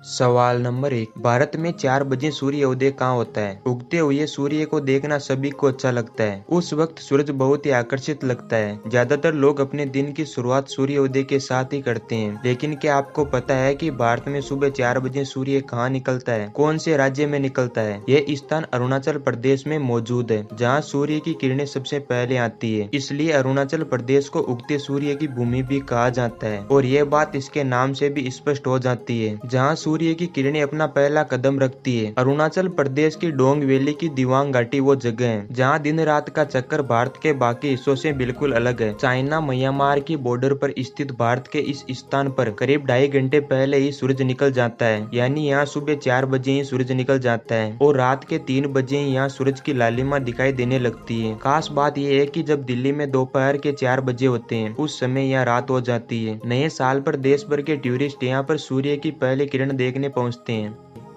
सवाल नंबर 1। भारत में 4 बजे सूर्य उदय कहाँ होता है? उगते हुए सूर्य को देखना सभी को अच्छा लगता है। उस वक्त सूरज बहुत ही आकर्षित लगता है। ज्यादातर लोग अपने दिन की शुरुआत सूर्य उदय के साथ ही करते हैं। लेकिन क्या आपको पता है कि भारत में सुबह 4 बजे सूर्य कहाँ निकलता है? कौन से राज्य में निकलता है? यह स्थान अरुणाचल प्रदेश में मौजूद है, जहाँ सूर्य की किरणें सबसे पहले आती है। इसलिए अरुणाचल प्रदेश को उगते सूर्य की भूमि भी कहा जाता है। और यह बात इसके नाम से भी स्पष्ट हो जाती है, जहाँ सूर्य की किरणें अपना पहला कदम रखती है। अरुणाचल प्रदेश की डोंग वैली की दिवांग घाटी वो जगह है जहाँ दिन रात का चक्कर भारत के बाकी हिस्सों से बिल्कुल अलग है। चाइना म्यांमार की बॉर्डर पर स्थित भारत के इस स्थान पर करीब 2.5 घंटे पहले ही सूरज निकल जाता है। यानी यहाँ सुबह 4 बजे ही सूरज निकल जाता है और रात के 3 बजे ही यहाँ सूरज की लालिमा दिखाई देने लगती है। खास बात यह है कि जब दिल्ली में दोपहर के 4 बजे होते हैं, उस समय यहाँ रात हो जाती है। नए साल पर देश भर के टूरिस्ट यहाँ पर सूर्य की पहली किरण देखने पहुँचते हैं।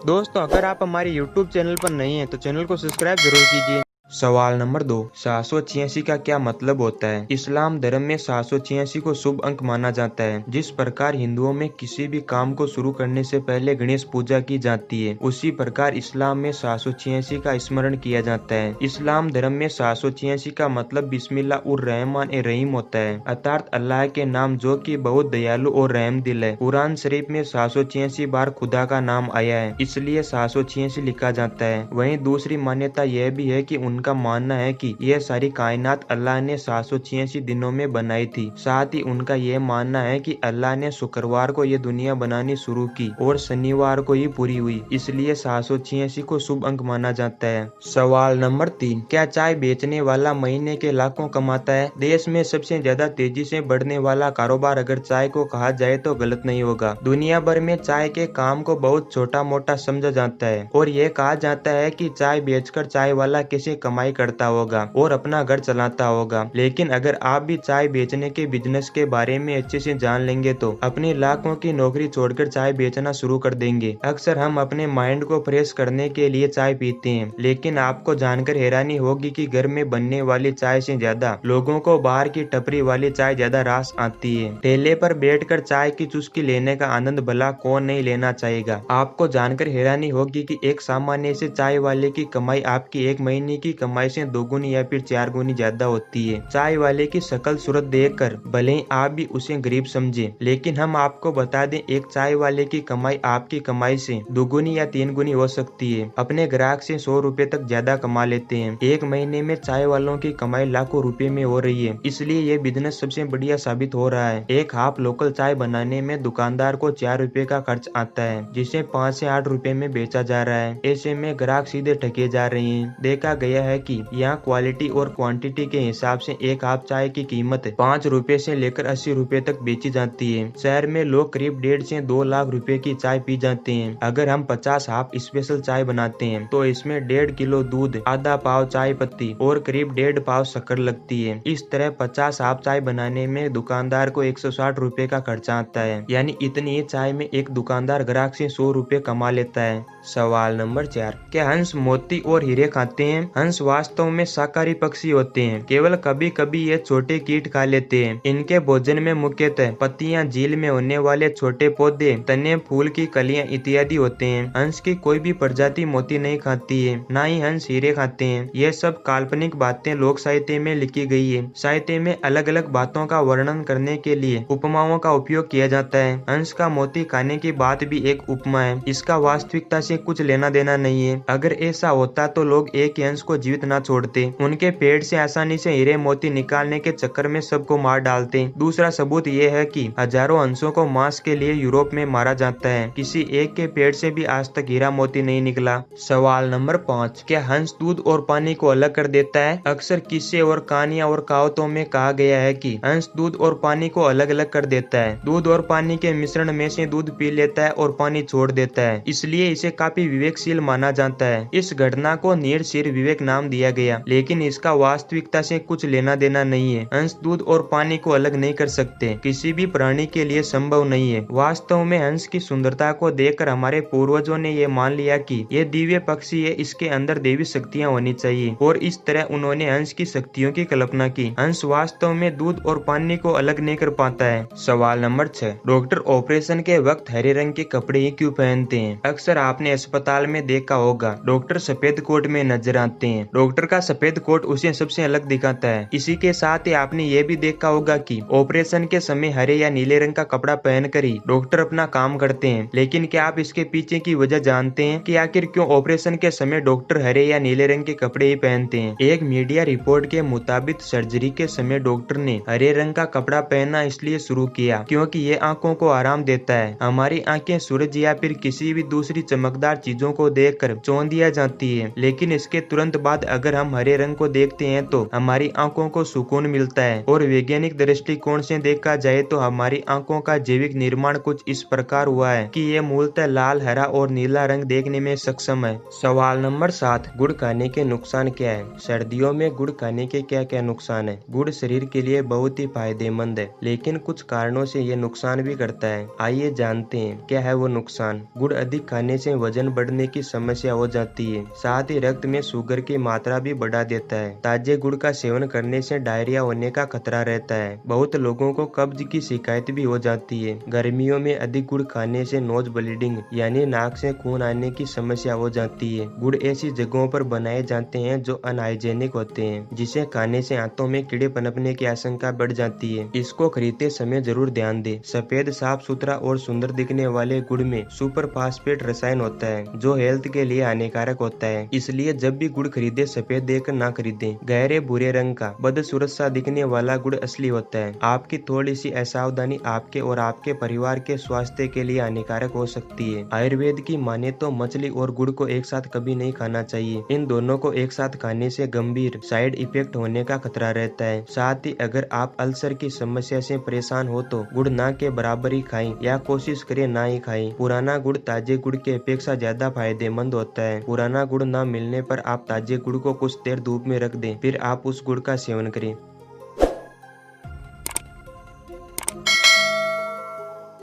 दोस्तों, अगर आप हमारे YouTube चैनल पर नए हैं तो चैनल को सब्सक्राइब जरूर कीजिए। सवाल नंबर 2। 786 का क्या मतलब होता है? इस्लाम धर्म में 786 को शुभ अंक माना जाता है। जिस प्रकार हिंदुओं में किसी भी काम को शुरू करने से पहले गणेश पूजा की जाती है, उसी प्रकार इस्लाम में 786 का स्मरण किया जाता है। इस्लाम धर्म में 786 का मतलब बिस्मिल्लाह उर रहमान ए रहीम होता है, अर्थात अल्लाह के नाम जो कि बहुत दयालु और रहम दिल है। कुरान शरीफ में 786 बार खुदा का नाम आया है, इसलिए 786 लिखा जाता है। वहीं दूसरी मान्यता यह भी है कि उनका मानना है कि यह सारी कायनात अल्लाह ने 786 दिनों में बनाई थी। साथ ही उनका यह मानना है कि अल्लाह ने शुक्रवार को यह दुनिया बनानी शुरू की और शनिवार को ही पूरी हुई, इसलिए 786 को शुभ अंक माना जाता है। सवाल नंबर 3। क्या चाय बेचने वाला महीने के लाखों कमाता है? देश में सबसे ज्यादा तेजी से बढ़ने वाला कारोबार अगर चाय को कहा जाए तो गलत नहीं होगा। दुनिया भर में चाय के काम को बहुत छोटा मोटा समझा जाता है और यह कहा जाता है कि चाय बेचकर चाय वाला कैसे कमाई करता होगा और अपना घर चलाता होगा। लेकिन अगर आप भी चाय बेचने के बिजनेस के बारे में अच्छे से जान लेंगे तो अपनी लाखों की नौकरी छोड़कर चाय बेचना शुरू कर देंगे। अक्सर हम अपने माइंड को फ्रेश करने के लिए चाय पीते हैं, लेकिन आपको जानकर हैरानी होगी कि घर में बनने वाली चाय से ज्यादा लोगों को बाहर की टपरी वाली चाय ज्यादा रास आती है। ठेले पर बैठकर चाय की चुस्की लेने का आनंद भला कौन नहीं लेना चाहेगा। आपको जानकर हैरानी होगी कि एक सामान्य से चाय वाले की कमाई आपकी एक महीने की कमाई से 2 गुनी या फिर 4 गुनी ज्यादा होती है। चाय वाले की शकल सूरत देखकर भले ही आप भी उसे गरीब समझे, लेकिन हम आपको बता दें एक चाय वाले की कमाई आपकी कमाई से 2 गुनी या 3 गुनी हो सकती है। अपने ग्राहक से 100 रुपए तक ज्यादा कमा लेते हैं। एक महीने में चाय वालों की कमाई लाखों रुपए में हो रही है, इसलिए ये बिजनेस सबसे बढ़िया साबित हो रहा है। एक हाफ लोकल चाय बनाने में दुकानदार को 4 रुपए का खर्च आता है, जिसे 5 से 8 रुपए में बेचा जा रहा है। ऐसे में ग्राहक सीधे ठगे जा रहे हैं। देखा गया है कि यहाँ क्वालिटी और क्वांटिटी के हिसाब से एक हाफ चाय की कीमत 5 रुपए से लेकर 80 रुपए तक बेची जाती है। शहर में लोग करीब 1.5 से 2 लाख रुपए की चाय पी जाते हैं। अगर हम 50 हाफ स्पेशल चाय बनाते हैं तो इसमें 1.5 किलो दूध, आधा पाव चाय पत्ती और करीब 1.5 पाव शक्कर लगती है। इस तरह 50 हाफ चाय बनाने में दुकानदार को 160 रुपए का खर्चा आता है। यानी इतनी ही चाय में एक दुकानदार ग्राहक से 100 रुपए कमा लेता है। सवाल नंबर 4। क्या हंस मोती और हीरे खाते हैं? हंस वास्तव में शाकाहारी पक्षी होते हैं, केवल कभी कभी ये छोटे कीट खा लेते हैं। इनके भोजन में मुख्यतः पत्तियां, झील में होने वाले छोटे पौधे, तने, फूल की कलियां इत्यादि होते हैं। हंस की कोई भी प्रजाति मोती नहीं खाती है, न ही हंस हीरे खाते हैं। ये सब काल्पनिक बातें लोक साहित्य में लिखी गई है। साहित्य में अलग अलग बातों का वर्णन करने के लिए उपमाओं का उपयोग किया जाता है। हंस का मोती खाने की बात भी एक उपमा है, इसका वास्तविकता से कुछ लेना देना नहीं है। अगर ऐसा होता तो लोग एक ही हंस को जीवित न छोड़ते, उनके पेट से आसानी से हीरे मोती निकालने के चक्कर में सबको मार डालते। दूसरा सबूत ये है कि हजारों हंसों को मांस के लिए यूरोप में मारा जाता है, किसी एक के पेट से भी आज तक हीरा मोती नहीं निकला। सवाल नंबर 5। क्या हंस दूध और पानी को अलग कर देता है? अक्सर किस्से और कहानियां और कहावतों में कहा गया है कि हंस दूध और पानी को अलग अलग कर देता है। दूध और पानी के मिश्रण में से दूध पी लेता है और पानी छोड़ देता है, इसलिए इसे काफी विवेकशील माना जाता है। इस घटना को नीर सिर विवेक नाम नाम दिया गया, लेकिन इसका वास्तविकता से कुछ लेना देना नहीं है। हंस दूध और पानी को अलग नहीं कर सकते, किसी भी प्राणी के लिए संभव नहीं है। वास्तव में हंस की सुंदरता को देखकर हमारे पूर्वजों ने ये मान लिया कि ये दिव्य पक्षी है, इसके अंदर देवी शक्तियाँ होनी चाहिए, और इस तरह उन्होंने हंस की शक्तियों की कल्पना की। हंस वास्तव में दूध और पानी को अलग नहीं कर पाता है। सवाल नंबर 6, डॉक्टर ऑपरेशन के वक्त हरे रंग के कपड़े ही क्यों पहनते हैं? अक्सर आपने अस्पताल में देखा होगा, डॉक्टर सफेद कोट में नजर आते हैं। डॉक्टर का सफेद कोट उसे सबसे अलग दिखाता है। इसी के साथ ही आपने ये भी देखा होगा कि ऑपरेशन के समय हरे या नीले रंग का कपड़ा पहनकर ही डॉक्टर अपना काम करते हैं। लेकिन क्या आप इसके पीछे की वजह जानते हैं कि आखिर क्यों ऑपरेशन के समय डॉक्टर हरे या नीले रंग के कपड़े ही पहनते हैं? एक मीडिया रिपोर्ट के मुताबिक सर्जरी के समय डॉक्टर ने हरे रंग का कपड़ा पहनना इसलिए शुरू किया क्योंकि ये आंखों को आराम देता है। हमारी आंखें सूरज या फिर किसी भी दूसरी चमकदार चीजों को देखकर चौंधिया जाती है, लेकिन इसके तुरंत बाद अगर हम हरे रंग को देखते हैं तो हमारी आंखों को सुकून मिलता है। और वैज्ञानिक दृष्टिकोण से देखा जाए तो हमारी आंखों का जैविक निर्माण कुछ इस प्रकार हुआ है कि ये मूलतः लाल, हरा और नीला रंग देखने में सक्षम है। सवाल नंबर 7, गुड़ खाने के नुकसान क्या है? सर्दियों में गुड़ खाने के क्या क्या नुकसान है? गुड़ शरीर के लिए बहुत ही फायदेमंद है, लेकिन कुछ कारणों से ये नुकसान भी करता है। आइए जानते हैं क्या है वो नुकसान। गुड़ अधिक खाने से वजन बढ़ने की समस्या हो जाती है, साथ ही रक्त में शुगर की मात्रा भी बढ़ा देता है। ताजे गुड़ का सेवन करने से डायरिया होने का खतरा रहता है। बहुत लोगों को कब्ज की शिकायत भी हो जाती है। गर्मियों में अधिक गुड़ खाने से नोज ब्लीडिंग यानी नाक से खून आने की समस्या हो जाती है। गुड़ ऐसी जगहों पर बनाए जाते हैं जो अनहाइजेनिक होते हैं, जिसे खाने से हाथों में कीड़े पनपने की आशंका बढ़ जाती है। इसको खरीदते समय जरूर ध्यान दें। सफेद, साफ सुथरा और सुंदर दिखने वाले गुड़ में सुपर फास्फेट रसायन होता है जो हेल्थ के लिए हानिकारक होता है, इसलिए जब भी गुड़ खरीदे सफेद देखकर ना खरीदें। गहरे भूरे रंग का बदसूरत सा दिखने वाला गुड़ असली होता है। आपकी थोड़ी सी असावधानी आपके और आपके परिवार के स्वास्थ्य के लिए हानिकारक हो सकती है। आयुर्वेद की माने तो मछली और गुड़ को एक साथ कभी नहीं खाना चाहिए। इन दोनों को एक साथ खाने से गंभीर साइड इफेक्ट होने का खतरा रहता है। साथ ही अगर आप अल्सर की समस्या से परेशान हो तो गुड़ ना के बराबर ही खाएं या कोशिश करें ना ही खाएं। पुराना गुड़ ताजे गुड़ के अपेक्षा ज्यादा फायदेमंद होता है। पुराना गुड़ ना मिलने पर आप ताजे गुड़ को कुछ देर धूप में रख दें, फिर आप उस गुड़ का सेवन करें।